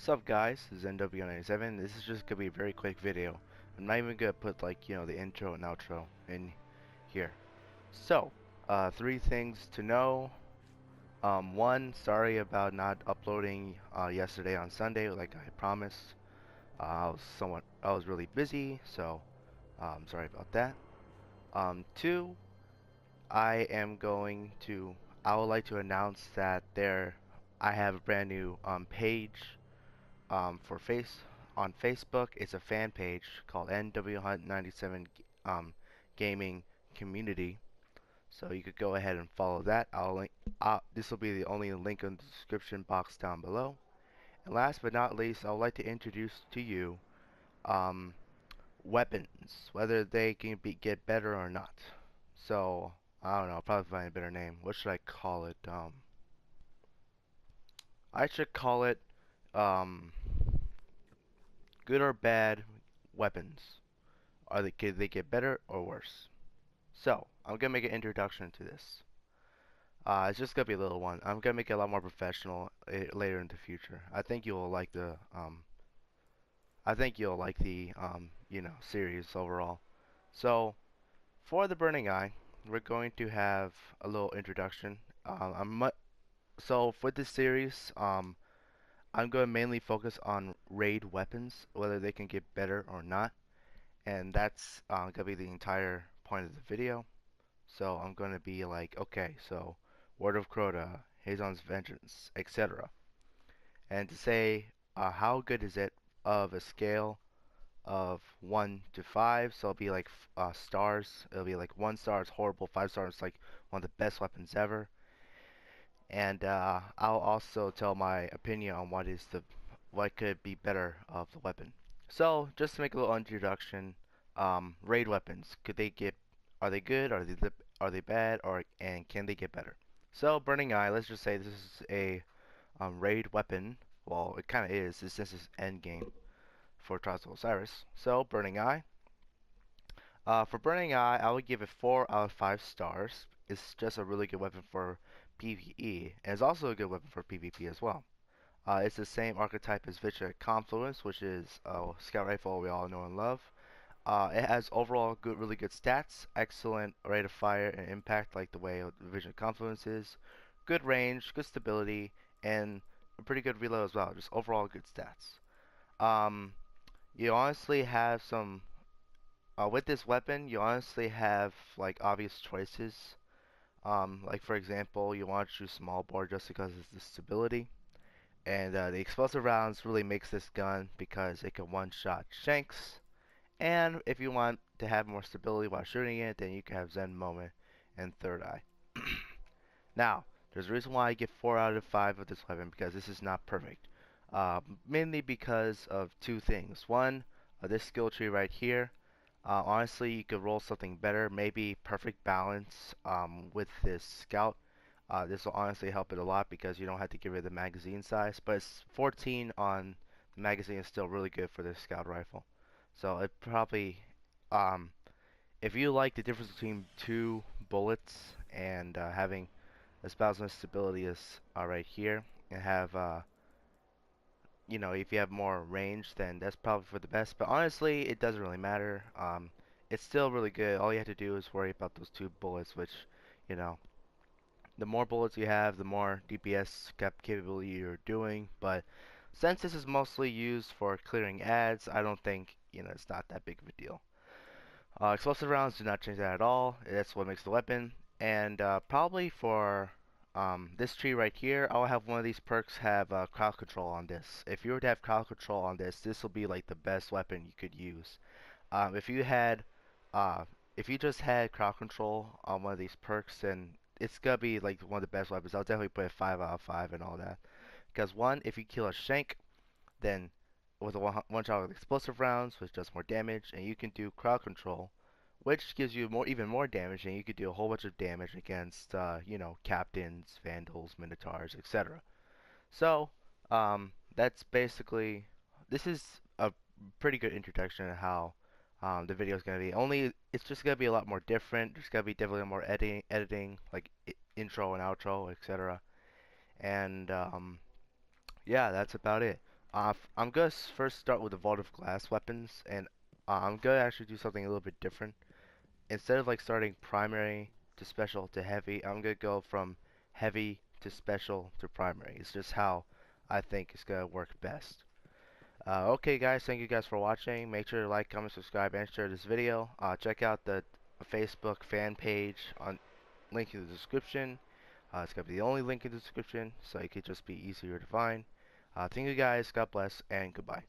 Sup guys, this is NW97. This is just gonna be a very quick video. I'm not even gonna put the intro and outro in here. So, three things to know. One, sorry about not uploading yesterday on Sunday like I promised. I was really busy, so sorry about that. Two, I would like to announce that I have a brand new page for on Facebook. It's a fan page called NW97 Gaming Community. So you could go ahead and follow that. I'll link. This will be the only link in the description box down below. And last but not least, I would like to introduce to you um, weapons, whether they can get better or not. So I don't know. I'll probably find a better name. What should I call it? I should call it um, good or bad weapons. Can they get better or worse? So, I'm gonna make an introduction to this. It's just gonna be a little one. I'm gonna make it a lot more professional later in the future. I think you'll like the series overall. So, for the Burning Eye, we're going to have a little introduction. So for this series, I'm going to mainly focus on raid weapons, whether they can get better or not. And that's going to be the entire point of the video. So I'm going to be like, okay, so Word of Crota, Hazon's Vengeance, etc. And to say how good is it of a scale of 1 to 5, so it'll be like stars. It'll be like 1 star is horrible, 5 stars is like one of the best weapons ever. And I'll also tell my opinion on what could be better of the weapon. So just to make a little introduction, raid weapons, are they good, are they bad, and can they get better? So Burning Eye, let's just say this is a raid weapon. Well, it kind of is. This is end game for Trials of Osiris. So Burning Eye. For Burning Eye, I would give it 4 out of 5 stars. It's just a really good weapon for PvE, and it's also a good weapon for PvP as well. It's the same archetype as Vision Confluence, which is a scout rifle we all know and love. It has overall really good stats, excellent rate of fire and impact like the way Vision Confluence is, good range, good stability, and a pretty good reload as well. Just overall good stats. Um, you honestly have some with this weapon. You honestly have like obvious choices. Like for example, you want to choose small bore just because of the stability. And the explosive rounds really makes this gun because it can one-shot shanks. And if you want to have more stability while shooting it, then you can have Zen Moment and Third Eye. Now, there's a reason why I give 4 out of 5 of this weapon because this is not perfect. Mainly because of two things. One, this skill tree right here. Honestly, you could roll something better, maybe perfect balance with this scout. This will honestly help it a lot because you don't have to get rid of the magazine size, but it's 14 on the magazine is still really good for this scout rifle. So it probably, if you like the difference between 2 bullets and having a spasm stability is right here, and have if you have more range, then that's probably for the best. But honestly, it doesn't really matter. It's still really good. All you have to do is worry about those 2 bullets, which, you know, the more bullets you have, the more DPS capability you're doing. But since this is mostly used for clearing ads, I don't think, it's not that big of a deal. Explosive rounds do not change that at all. That's what makes the weapon. And probably for this tree right here, I'll have one of these perks have crowd control on this. If you were to have crowd control on this, this will be like the best weapon you could use. If you had, if you just had crowd control on one of these perks, then it's gonna be like one of the best weapons. I'll definitely put it 5 out of 5 and all that. Because one, if you kill a shank, then with a one shot with explosive rounds, which does more damage, and you can do crowd control, which gives you even more damage, and you could do a whole bunch of damage against, captains, vandals, minotaurs, etc. So, that's basically, this is a pretty good introduction to how the video is going to be. Only, it's just going to be a lot more different. There's going to be definitely more editing like intro and outro, etc. And, yeah, that's about it. I'm gonna first start with the Vault of Glass weapons, and I'm gonna actually do something a little bit different. Instead of like starting primary to special to heavy, I'm gonna go from heavy to special to primary. It's just how I think it's gonna work best. Okay guys, thank you guys for watching. Make sure to like, comment, subscribe, and share this video. Check out the Facebook fan page on link in the description. It's gonna be the only link in the description, so it could just be easier to find. Thank you guys, God bless, and goodbye.